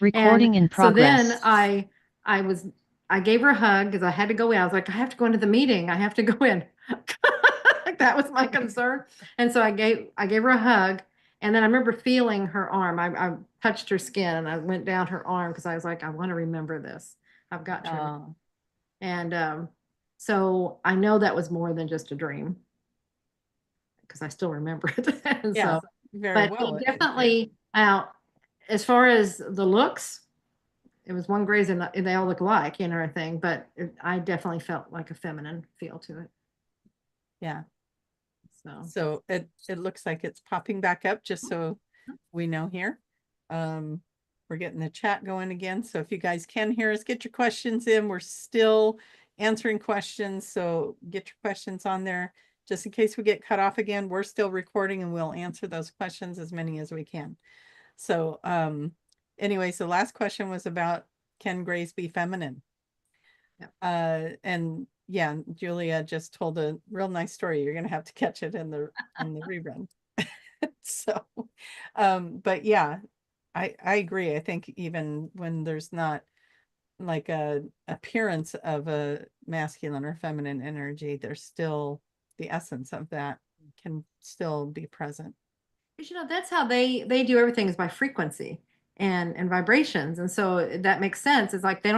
Recording in So then progress. I was I gave her a hug because I had to go in. I was like, I have to go into the meeting. I have to go in. That was my concern. And so I gave her a hug. And then I remember feeling her arm. I touched her skin and I went down her arm because I was like, I want to remember this. I've got to remember. Oh, And so I know that was more than just a dream because I still remember it. And yes, so, very but well. it definitely out as far as the looks, it was one grays and they all look alike, you know, a thing, but I definitely felt like a feminine feel to it. Yeah. So, So it looks like it's popping back up just so we know here. Um, we're getting the chat going again. So if you guys can hear us, get your questions in. We're still answering questions. So get your questions on there just in case we get cut off again. We're still recording and we'll answer those questions as many as we can. So anyways, the last question was about can grays be feminine? yep. And yeah, Julia just told a real nice story. You're gonna have to catch it in the rerun. So, but yeah, I agree. I think even when there's not like a appearance of a masculine or feminine energy, there's still the essence of that can still be present. Because you know that's how they do everything is by frequency and vibrations, and so that makes sense. It's like they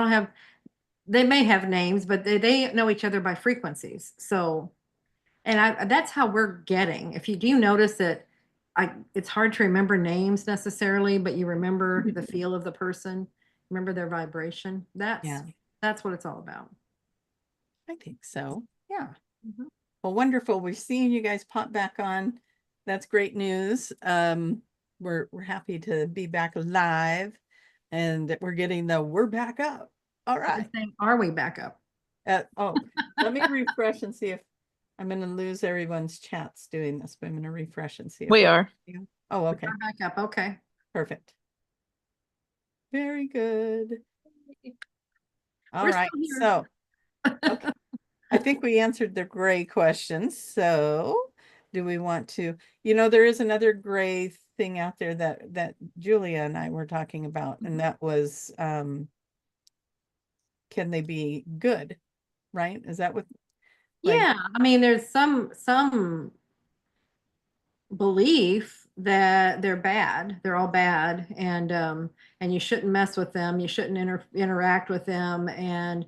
may have names, but they know each other by frequencies. So, and I that's how we're getting. If you do notice that, it's hard to remember names necessarily, but you remember the feel of the person, remember their vibration. Yeah, That's what it's all about. I think so. Yeah. Mhm. Well, wonderful. We're seeing you guys pop back on. That's great news. We're happy to be back live and that we're getting the we're back up. All I've been right. saying, are we back up? Oh, let me refresh and see if I'm going to lose everyone's chats doing this, but I'm going to refresh and see if We we're. are. Oh, We okay. are back up. Okay. Perfect. Very good. All We're right. still here. So, okay. I think we answered the gray questions. So, do we want to, there is another gray thing out there that Julia and I were talking about, and that was can they be good? Right? Is that what like Yeah, I mean, there's some belief that they're bad. They're all bad, and you shouldn't mess with them. You shouldn't interact with them, and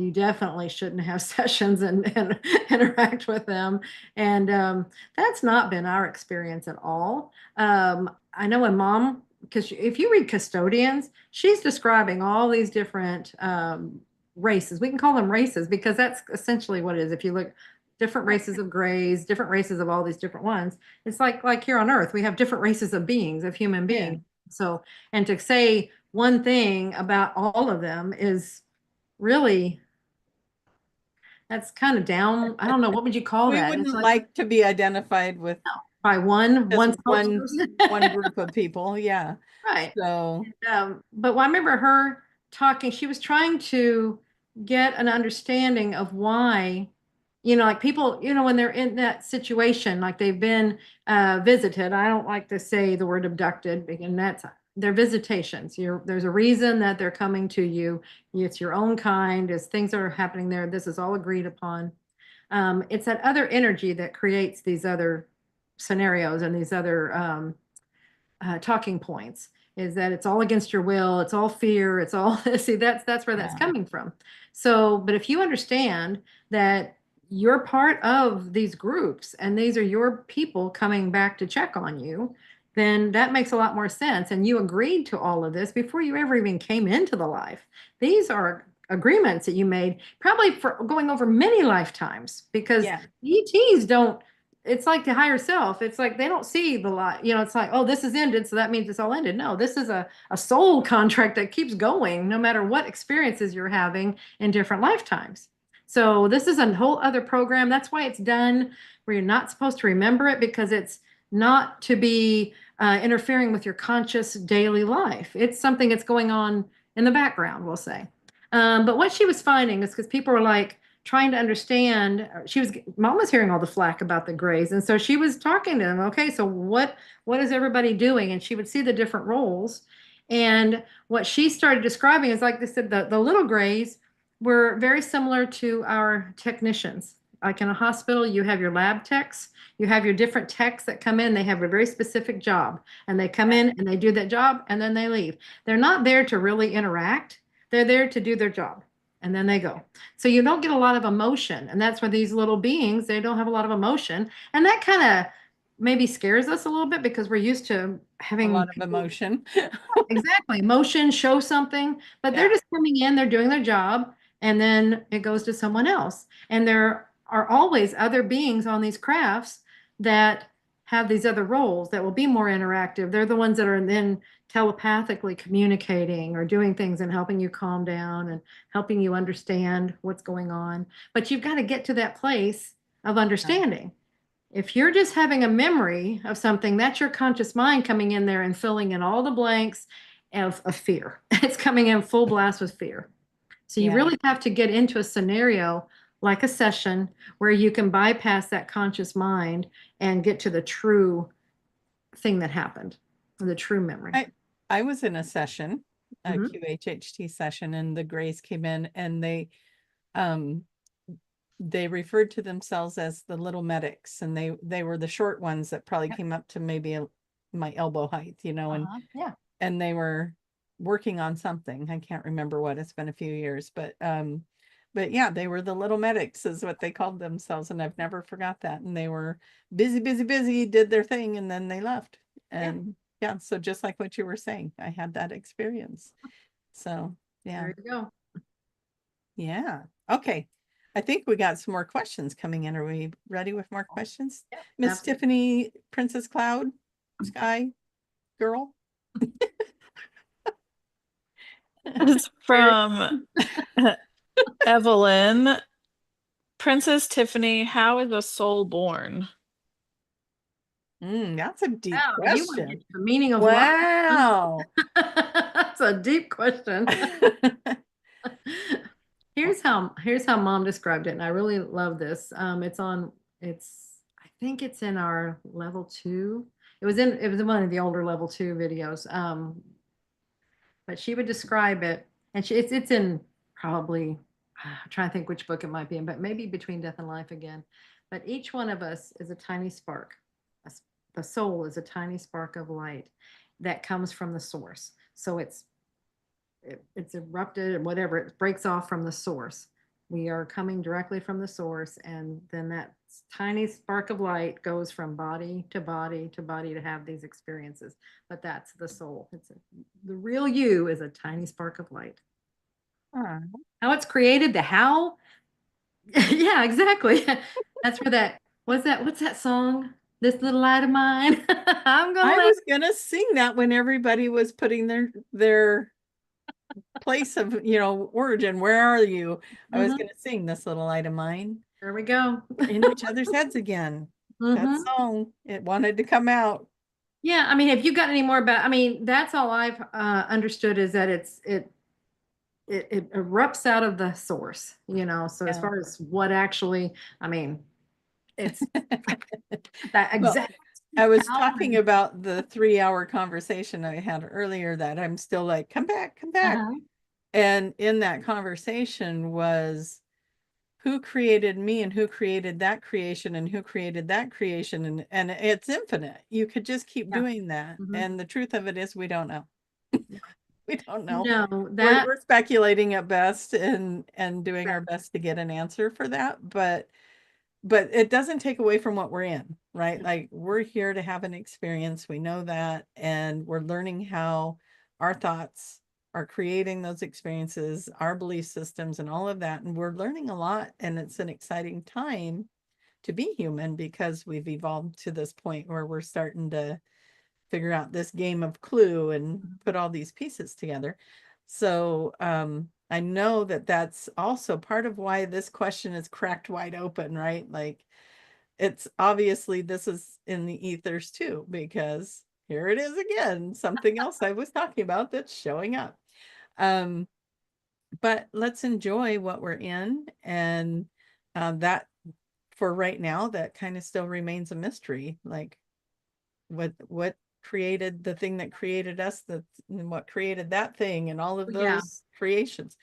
you definitely shouldn't have sessions and interact with them. And that's not been our experience at all. I know a mom, because if you read Custodians, she's describing all these different races. We can call them races because that's essentially what it is. If you look different races of grays, different races of all these different ones. It's like here on Earth, we have different races of beings, of human yeah. beings. So, and to say one thing about all of them is really that's kind of down. I don't know, what would you call We that? It's wouldn't like like to be identified with by just one one spokesperson. one group of people. Yeah. Right. So, But I remember her talking, she was trying to get an understanding of why, like people, when they're in that situation, like they've been visited. I don't like to say the word abducted, and that's their visitations. There's a reason that they're coming to you. It's your own kind, as things that are happening there. This is all agreed upon. It's that other energy that creates these other scenarios and these other talking points is that it's all against your will, it's all fear, it's all see that's where that's yeah. coming from. So, but if you understand that you're part of these groups and these are your people coming back to check on you, then that makes a lot more sense. And you agreed to all of this before you ever even came into the life. These are agreements that you made probably for going over many lifetimes because Yeah. ETs don't it's like the higher self. It's like they don't see the light. It's like, oh, this is ended, so that means it's all ended. No, this is a soul contract that keeps going no matter what experiences you're having in different lifetimes. So this is a whole other program. That's why it's done where you're not supposed to remember it because it's not to be interfering with your conscious daily life. It's something that's going on in the background, we'll say. But what she was finding is because people were like, trying to understand mom was hearing all the flack about the grays and so she was talking to them, okay, so what is everybody doing, and she would see the different roles And what she started describing is, like they said, the little grays were very similar to our technicians. Like in a hospital, you have your lab techs, you have your different techs that come in, they have a very specific job, and they come in and they do that job and then they leave. They're not there to really interact, they're there to do their job and then they go. So you don't get a lot of emotion. And that's where these little beings, they don't have a lot of emotion. And that kind of maybe scares us a little bit because we're used to A having lot of people. emotion. Exactly. Motion, show something, but they're Yeah. just coming in, they're doing their job, and then it goes to someone else. And there are always other beings on these crafts that have these other roles that will be more interactive. They're the ones that are then telepathically communicating or doing things and helping you calm down and helping you understand what's going on. But you've got to get to that place of understanding. If you're just having a memory of something, that's your conscious mind coming in there and filling in all the blanks of fear. It's coming in full blast with fear. So you Yeah. really have to get into a scenario like a session where you can bypass that conscious mind and get to the true thing that happened, the true memory. I was in a session, a Mhm. QHHT session, and the Grays came in and um they referred to themselves as the little medics, and they were the short ones that probably Yep. came up to maybe my elbow height, Yeah. and they were working on something. I can't remember what. It's been a few years, but yeah, they were the little medics is what they called themselves, and I've never forgot that. And they were busy, busy, busy, did their thing, and then they left. Yeah. And yeah, so just like what you were saying, I had that experience. So yeah, There you go. yeah. Okay. I think we got some more questions coming in. Are we ready with more questions? Yeah. Miss Absolutely. Tiffany, Princess Cloud, Sky Girl. It's from Evelyn. Princess Tiffany, how is a soul born? That's a deep Wow, you want to get question. to the meaning of life? Wow. That's a deep question. Here's how mom described it, and I really love this. I think it's in our level two. It was in one of the older level two videos. But she would describe it, and it's in probably I'm trying to think which book it might be in, but maybe Between Death and Life again. But each one of us is a tiny spark. The soul is a tiny spark of light that comes from the source. So it's erupted, whatever, it breaks off from the source. We are coming directly from the source, and then that tiny spark of light goes from body to body to body to have these experiences. But that's the soul. The real you is a tiny spark of light. How it's created, the how. Yeah, exactly. That's where what's that song? This little light of mine. I'm gonna I let. was gonna sing that when everybody was putting their place of origin. Where are you? I was Mhm. gonna sing This Little Light of Mine. There we go. We're in each other's heads again. That Hmm. song, it wanted to come out. Yeah, I mean, have you got any more about? I mean, that's all I've understood is that it erupts out of the source. So as Yeah. far as what actually, I mean, it's that Well, exact I was power. talking about the 3-hour conversation I had earlier that I'm still like, come back, come back. Uh-huh. And in that conversation was who created me and who created that creation and who created that creation. And it's infinite. You could just keep Yeah. doing that. Mhm. And the truth of it is we don't know. We don't know. No, We're speculating at best and doing our exactly. best to get an answer for that. But it doesn't take away from what we're in, right? Like we're here to have an experience. We know that, and we're learning how our thoughts are creating those experiences, our belief systems, and all of that. And we're learning a lot, and it's an exciting time to be human because we've evolved to this point where we're starting to figure out this game of Clue and put all these pieces together. So I know that that's also part of why this question is cracked wide open, right? Like it's obviously this is in the ethers too, because here it is again, something else I was talking about that's showing up. Um, but let's enjoy what we're in, and that for right now, that kind of still remains a mystery. Like what created the thing that created us, and what created that thing, and all of Yeah. those creations.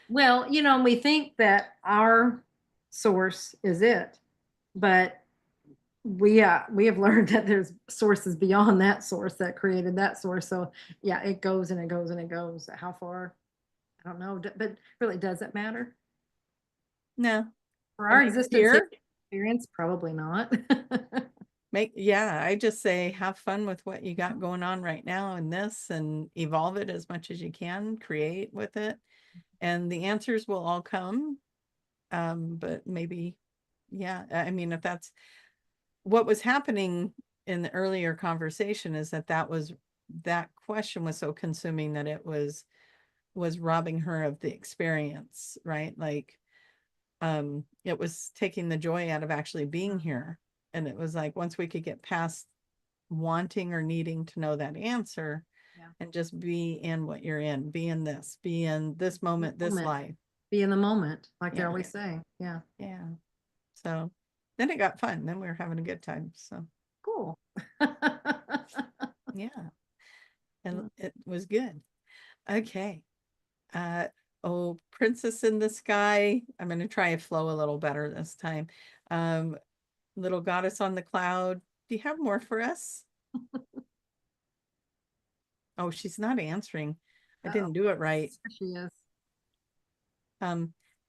Well, and we think that our source is it, but we have learned that there's sources beyond that source that created that source. So yeah, it goes and it goes and it goes. How far? I don't know, but really, does it matter No, for I our mean, existence here, experience? Probably not. I just say have fun with what you got going on right now in this, and evolve it as much as you can, create with it, and the answers will all come. But maybe, yeah, I mean, if that's what was happening in the earlier conversation, is that question was so consuming that it was robbing her of the experience, right? Like, it was taking the joy out of actually being here. And it was like, once we could get past wanting or needing to know that answer, Yeah. and just be in what you're in, be in this moment, this life. Be in the moment, like they Yeah. always say. Yeah. Yeah. So then it got fun. Then we were having a good time. So Cool. yeah. And it was good. Okay. Oh, Princess in the Sky. I'm going to try and flow a little better this time. Little Goddess on the Cloud. Do you have more for us? Oh, she's not answering. I didn't do it right. There she is.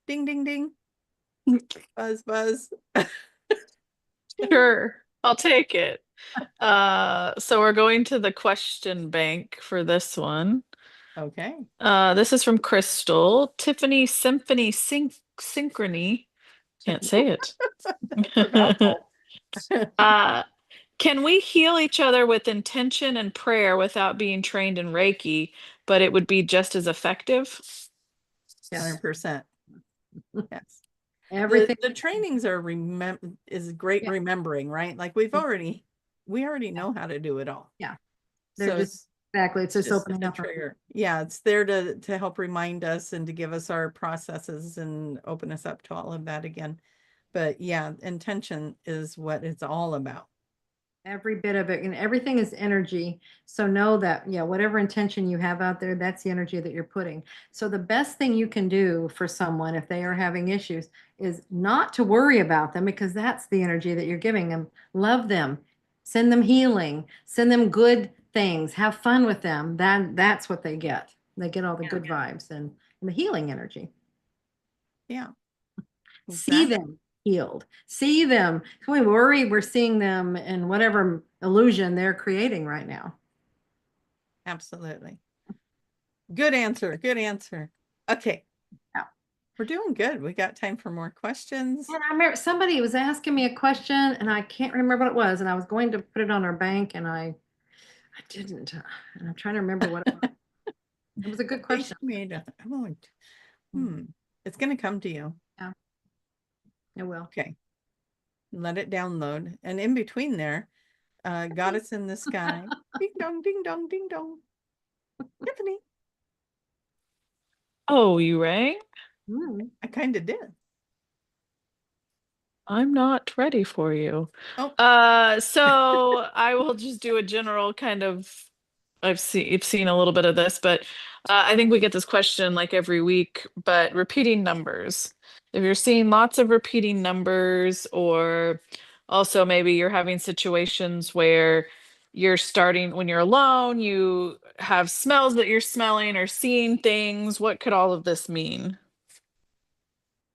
Ding, ding, ding. Buzz, buzz. Sure, I'll take it. So we're going to the question bank for this one. Okay. This is from Crystal. Tiffany Symphony Synchrony. Can't say it. uh, can we heal each other with intention and prayer without being trained in Reiki, but it would be just as effective? 100%. Yes. Everything. The trainings are is great Yeah. remembering, right? Like we already know how to do it all. Yeah. So They're just exactly. It's just opening a up. trigger. Yeah, it's there to help remind us and to give us our processes and open us up to all of that again. But yeah, intention is what it's all about. Every bit of it, and everything is energy. So know that, yeah, whatever intention you have out there, that's the energy that you're putting. So the best thing you can do for someone if they are having issues is not to worry about them, because that's the energy that you're giving them. Love them, send them healing, send them good things, have fun with them. That's what they get. They get all the good vibes and the healing energy. Yeah. See Exactly. them healed. See them. When we worry, we're seeing them in whatever illusion they're creating right now. Absolutely. Good answer. Good answer. Okay. Yeah. We're doing good. We got time for more questions. And I remember somebody was asking me a question and I can't remember what it was. And I was going to put it on our bank and I didn't. And I'm trying to remember what it was. It was a good question. It's going to come to you. Yeah. It will. Okay. Let it download. And in between there, Goddess in the Sky. Ding dong, ding dong, ding dong. Tiffany. Oh, you rang? I kind of did. I'm not ready for you. Oh. So I will just do a general kind of, I've seen a little bit of this, but I think we get this question like every week, but repeating numbers. If you're seeing lots of repeating numbers, or also maybe you're having situations where you're starting when you're alone, you have smells that you're smelling or seeing things, what could all of this mean?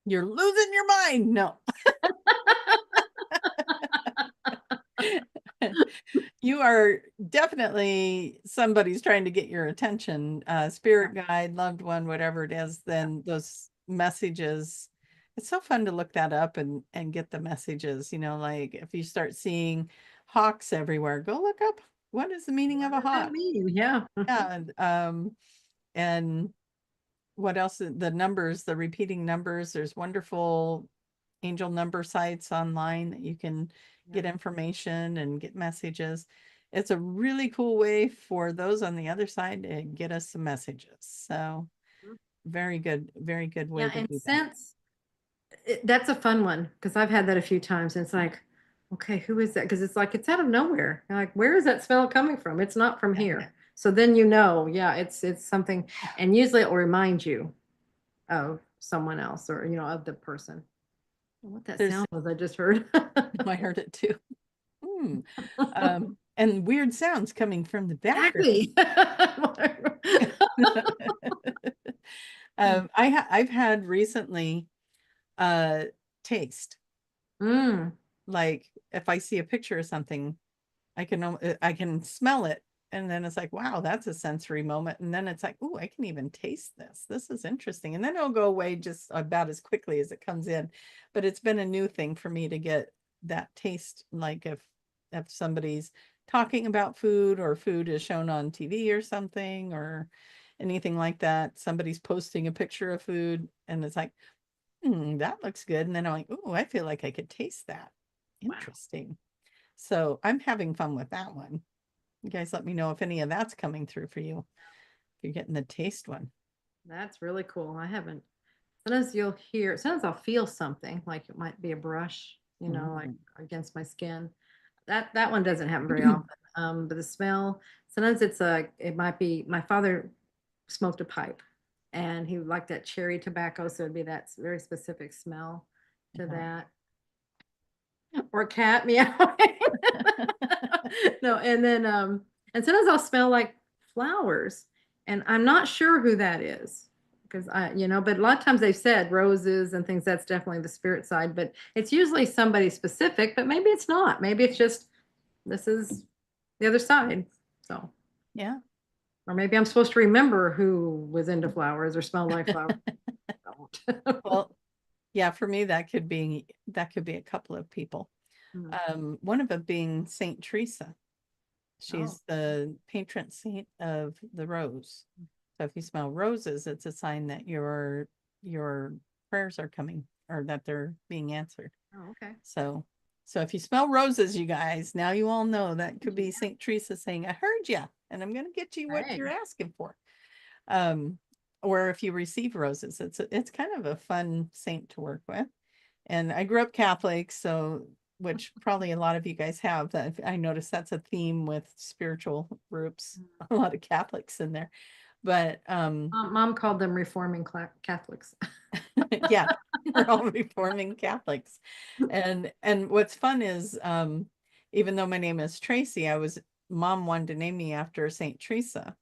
You're losing your mind. No. You are definitely somebody's trying to get your attention, spirit guide, loved one, whatever it is. Then those messages, it's so fun to look that up and get the messages, like if you start seeing hawks everywhere, go look up what is the meaning of a hawk. Yeah. Yeah. And what else? The numbers, the repeating numbers, there's wonderful angel number sites online that you can get information and get messages. It's a really cool way for those on the other side to get us some messages. So very good way to and do that. sense, that's a fun one because I've had that a few times. And it's like, okay, who is that? Because it's like it's out of nowhere. You're like, where is that smell coming from? It's not from here. So then you know, yeah, it's something, and usually it will remind you of someone else or of the person. What that There's, sound was I just heard. I heard it too. Hmm. And weird sounds coming from the background. Exactly. I've had recently taste. Mm, Like if I see a picture of something, I can smell it, and then it's like, wow, that's a sensory moment. And then it's like, oh, I can even taste this. This is interesting. And then it'll go away just about as quickly as it comes in. But it's been a new thing for me to get that taste. Like if somebody's talking about food or food is shown on TV or something or anything like that, somebody's posting a picture of food and it's like, that looks good. And then I'm like, oh, I feel like I could taste that. wow. Interesting. So I'm having fun with that one. You guys let me know if any of that's coming through for you. If you're getting the taste one. That's really cool. I haven't. Sometimes I'll feel something like it might be a brush, like against my skin. That one doesn't happen very often. But the smell, sometimes it might be my father smoked a pipe and he liked that cherry tobacco. So it'd be that very specific smell to that. Or cat meowing. No, and sometimes I'll smell like flowers, and I'm not sure who that is because but a lot of times they've said roses and things. That's definitely the spirit side, but it's usually somebody specific. But maybe it's not. Maybe it's just this is the other side. So Yeah. or maybe I'm supposed to remember who was into flowers or smelled like flowers. Don't. Well, yeah, for me that could be a couple of people. One of them being Saint Teresa. She's the patron saint of the rose. So if you smell roses, it's a sign that your prayers are coming or that they're being answered. Oh, okay. So if you smell roses, you guys, now you all know that could be Saint Teresa saying, I heard you and I'm going to get you what you're asking for. Or if you receive roses, it's kind of a fun saint to work with. And I grew up Catholic, so which probably a lot of you guys have. That I noticed that's a theme with spiritual groups, a lot of Catholics in there. But Mom called them reforming Catholics. yeah, we're all reforming Catholics. And what's fun is even though my name is Tracie, mom wanted to name me after Saint Teresa.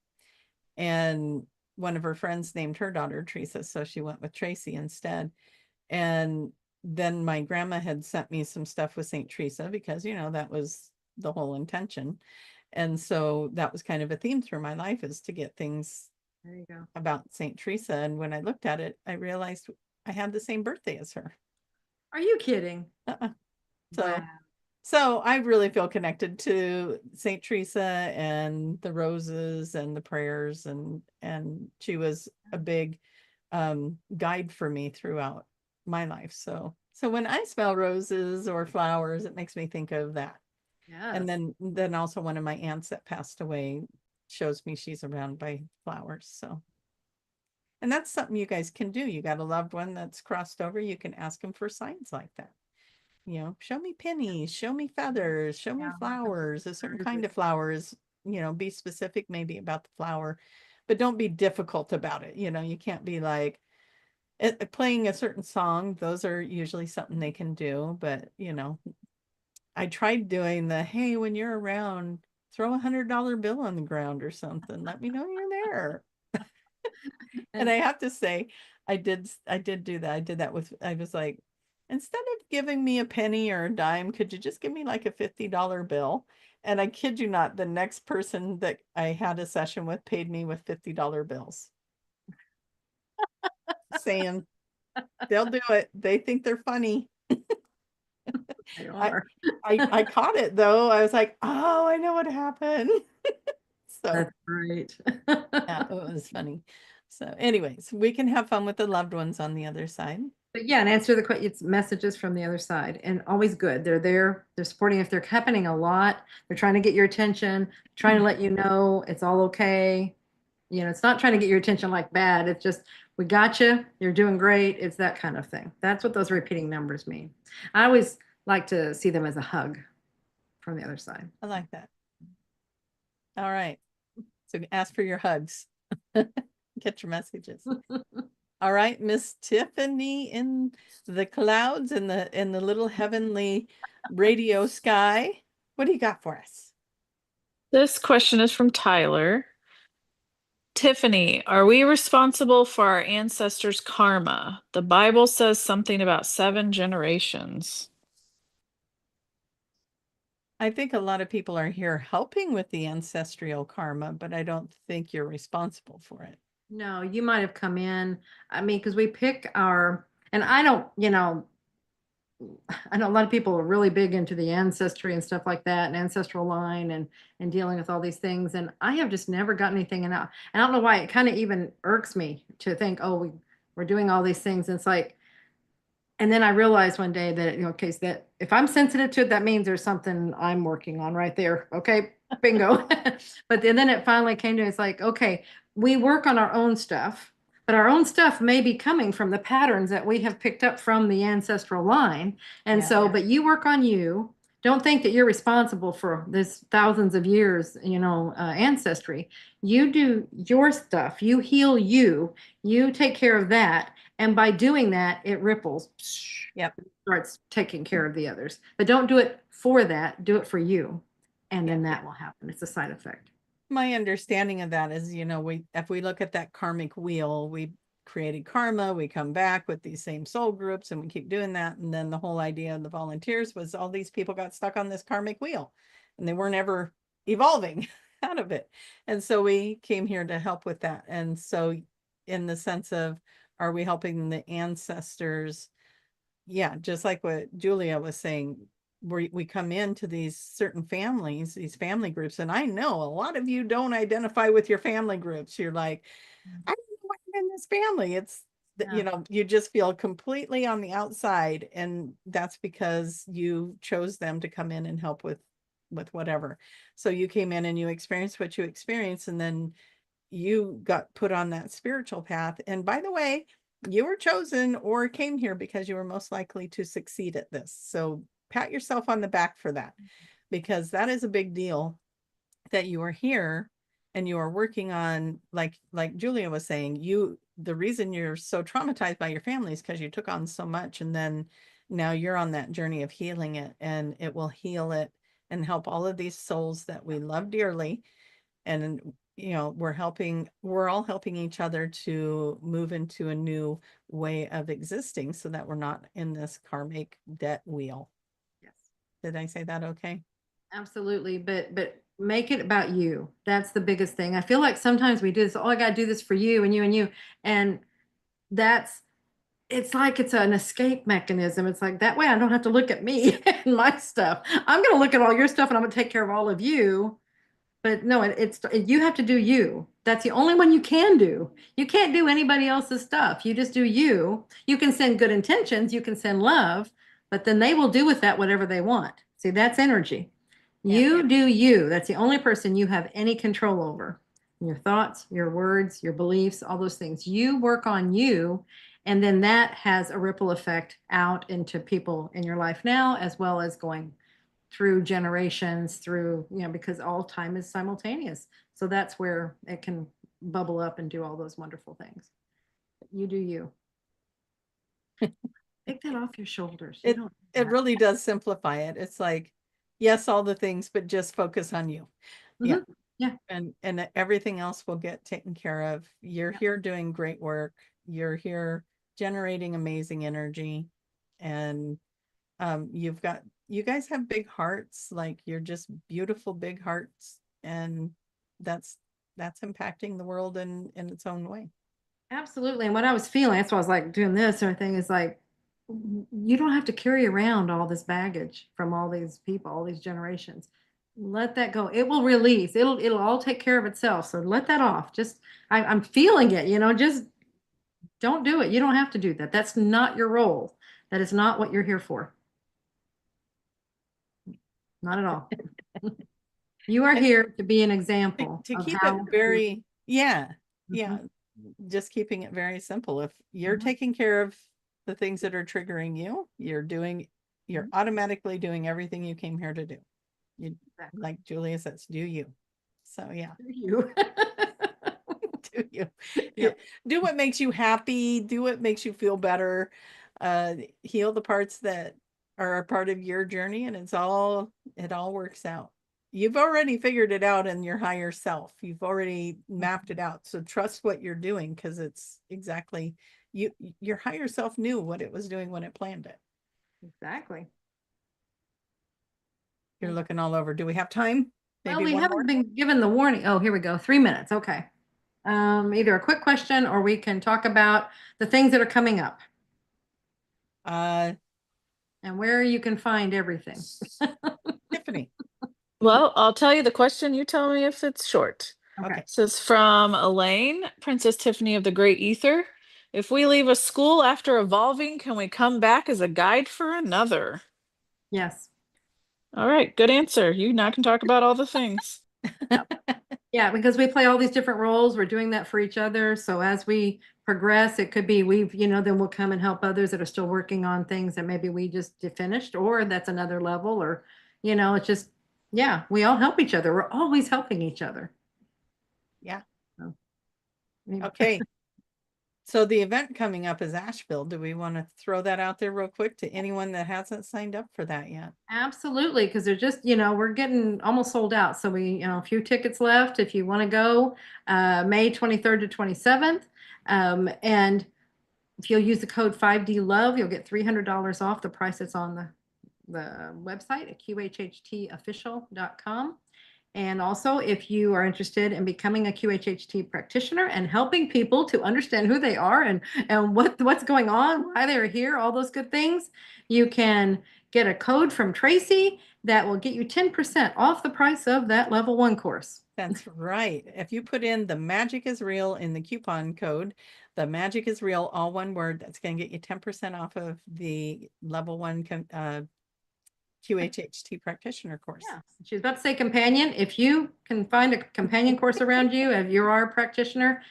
And one of her friends named her daughter Teresa, so she went with Tracie instead. And then my grandma had sent me some stuff with Saint Teresa because, that was the whole intention. And so that was kind of a theme through my life, is to get things There you go. about Saint Teresa. And when I looked at it, I realized I had the same birthday as her. Are you kidding? So, Wow. so I really feel connected to Saint Teresa and the roses and the prayers, and she was a big guide for me throughout my life. So when I smell roses or flowers, it makes me think of that. Yes. And then also one of my aunts that passed away shows me she's around by flowers. So, and that's something you guys can do. You got a loved one that's crossed over, you can ask them for signs like that. Show me pennies, show me feathers, show me flowers, a certain kind of flowers, be specific maybe about the flower, but don't be difficult about it. You can't be like playing a certain song. Those are usually something they can do, but I tried doing hey, when you're around, throw $100 bill on the ground or something. Let me know you're there. And I have to say, I did do that. I was like, instead of giving me a penny or a dime, could you just give me like a $50 bill? And I kid you not, the next person that I had a session with paid me with $50 bills. Saying they'll do it. They think they're funny. They are. I caught it though. I was like, oh, I know what happened. So That's great. yeah, it was funny. So anyways, we can have fun with the loved ones on the other side. But yeah, and answer the question. It's messages from the other side, and always good. They're there. They're supporting. If they're happening a lot, they're trying to get your attention, trying to let you know it's all okay. It's not trying to get your attention like bad. It's just, we got you. You're doing great. It's that kind of thing. That's what those repeating numbers mean. I always like to see them as a hug from the other side. I like that. All right. So ask for your hugs. Get your messages. All right, Miss Tiffany in the clouds in the little heavenly radio sky. What do you got for us? This question is from Tyler. Tiffany, are we responsible for our ancestors' karma? The Bible says something about 7 generations. I think a lot of people are here helping with the ancestral karma, but I don't think you're responsible for it. No, you might have come in. I mean, because we pick our, and I don't, you know, I know a lot of people are really big into the ancestry and stuff like that, and ancestral line and dealing with all these things. And I have just never got anything. And I don't know why it kind of even irks me to think, oh, we're doing all these things. And it's like, and then I realized one day that, you know, okay, so that if I'm sensitive to it, that means there's something I'm working on right there. Okay, bingo. But then it finally came to, it's like, okay, we work on our own stuff, but our own stuff may be coming from the patterns that we have picked up from the ancestral line. And Yeah. so, but you work on you. Don't think that you're responsible for this thousands of years, you know, ancestry. You do your stuff. You heal you. You take care of that. And by doing that, it ripples. Yep. Starts taking care of the others. But don't do it for that. Do it for you. And then that will happen. It's a side effect. My understanding of that is, you know, if we look at that karmic wheel, we created karma, we come back with these same soul groups and we keep doing that. And then the whole idea of the volunteers was all these people got stuck on this karmic wheel and they weren't ever evolving out of it. And so we came here to help with that. And so in the sense of, are we helping the ancestors? Yeah, just like what Julia was saying, we come into these certain families, these family groups, and I know a lot of you don't identify with your family groups. You're like, I don't know why I'm in this family. It's you know, you just feel completely on the outside, and that's because you chose them to come in and help with whatever. So you came in and you experienced what you experienced, and then you got put on that spiritual path. And by the way, you were chosen or came here because you were most likely to succeed at this. So pat yourself on the back for that, because that is a big deal that you are here and you are working on, like Julia was saying, the reason you're so traumatized by your family is because you took on so much, and then now you're on that journey of healing it, and it will heal it and help all of these souls that we love dearly. And you know, we're all helping each other to move into a new way of existing so that we're not in this karmic debt wheel. Yes. Did I say that okay? Absolutely. But make it about you. That's the biggest thing. I feel like sometimes we do this, oh, I got to do this for you and you and you. And it's like it's an escape mechanism. It's like that way I don't have to look at me and my stuff. I'm going to look at all your stuff and I'm going to take care of all of you. But no, you have to do you. That's the only one you can do. You can't do anybody else's stuff. You just do you. You can send good intentions, you can send love, but then they will do with that whatever they want. See, that's energy. You do you. That's the only person you have any control over. Your thoughts, your words, your beliefs, all those things. You work on you, and then that has a ripple effect out into people in your life now, as well as going through generations, through, you know, because all time is simultaneous. So that's where it can bubble up and do all those wonderful things. You do you. Take that off your shoulders. You don't do It that. really does simplify it. It's like, yes, all the things, but just focus on you. Yeah. Mhm. Yeah. And everything else will get taken care of. You're Yeah. here doing great work. You're here generating amazing energy. And you guys have big hearts, like you're just beautiful big hearts, and that's impacting the world in its own way. Absolutely. And what I was feeling, that's why I was like doing this and everything, is like, you don't have to carry around all this baggage from all these people, all these generations. Let that go. It will release. It'll all take care of itself. So let that off. Just I'm feeling it, you know, just don't do it. You don't have to do that. That's not your role. That is not what you're here for. Not at all. You are here to be an example To of keep it how. very, yeah, yeah, Mhm. just keeping it very simple. If you're Mhm. taking care of the things that are triggering you, you're doing You're automatically doing everything you came here to do. You, Exactly. like Julia says, do you. So yeah, You. do you. Yep. Do what makes you happy, do what makes you feel better, heal the parts that are a part of your journey, and it all works out. You've already figured it out in your higher self. You've already mapped it out. So trust what you're doing, because it's exactly your higher self knew what it was doing when it planned it. Exactly. You're looking all over. Do we have time? Well, Maybe we one more? haven't been given the warning. Oh, here we go. 3 minutes. Okay. Either a quick question or we can talk about the things that are coming up Uh, and where you can find everything. Tiffany. Well, I'll tell you the question. You tell me if it's short. Okay. This is from Elaine, Princess Tiffany of the Great Ether. If we leave a school after evolving, can we come back as a guide for another? Yes. All right, good answer. You now can talk about all the things. Yeah, because we play all these different roles. We're doing that for each other. So as we progress, it could be then we'll come and help others that are still working on things that maybe we just finished, or that's another level, or, it's just, yeah, we all help each other. We're always helping each other. Yeah. So, Okay. So the event coming up is Asheville. Do we want to throw that out there real quick to anyone that hasn't signed up for that yet? Absolutely, because they're just, we're getting almost sold out. So a few tickets left if you want to go, May 23rd to 27th. And if you'll use the code 5D Love, you'll get $300 off the price that's on the website at qhhtofficial.com. And also, if you are interested in becoming a QHHT practitioner and helping people to understand who they are and what's going on, why they're here, all those good things, you can get a code from Tracie that will get you 10% off the price of that level 1 course. That's right. If you put in the magic is real in the coupon code, the magic is real, all one word, that's going to get you 10% off of the level 1 QHHT practitioner course. Yeah, she was about to say companion. If you can find a companion course around you, if you are a practitioner,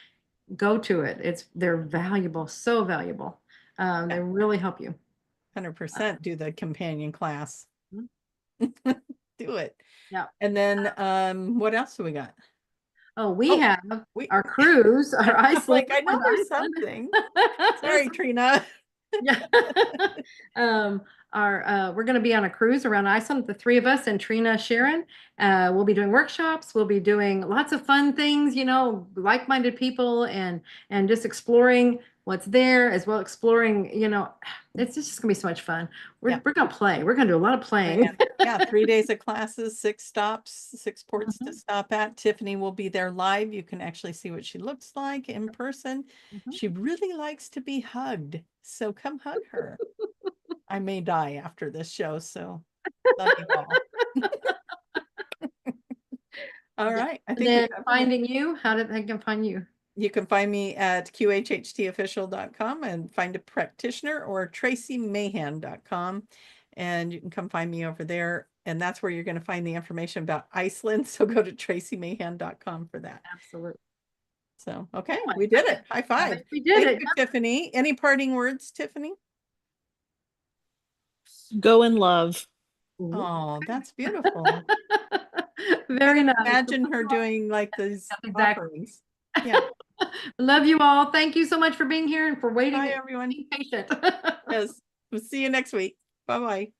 go to it. They're valuable, so valuable. They really help you. 100% do the companion class. Mm-hmm. Do it. Yeah. And then what else do we got? Oh, we have we our cruise, our Iceland. I know there's something. Sorry, Trina. Yeah. We're going to be on a cruise around Iceland, the 3 of us and Trina Sharon. We'll be doing workshops. We'll be doing lots of fun things, like-minded people and just exploring what's there, as well exploring, it's just going to be so much fun. We're going to play. We're going to do a lot of playing. Yeah, 3 days of classes, 6 stops, 6 ports to stop at. Tiffany will be there live. You can actually see what she looks like in person. She really likes to be hugged, so come hug her. I may die after this show, so love you all. All right. I think then finding you, how did they can find you? You can find me at qhhtofficial.com and find a practitioner, or traciemahan.com. And you can come find me over there. And that's where you're going to find the information about Iceland. So go to traciemahan.com for that. Absolutely. So, okay, we did it. High five. We did it. Thank you, Tiffany. Any parting words, Tiffany? Go in love. Oh, that's beautiful. Very nice. Imagine her doing like these offerings. Yeah. Love you all. Thank you so much for being here and for waiting. Bye, everyone. Being patient. Yes. We'll see you next week. Bye-bye.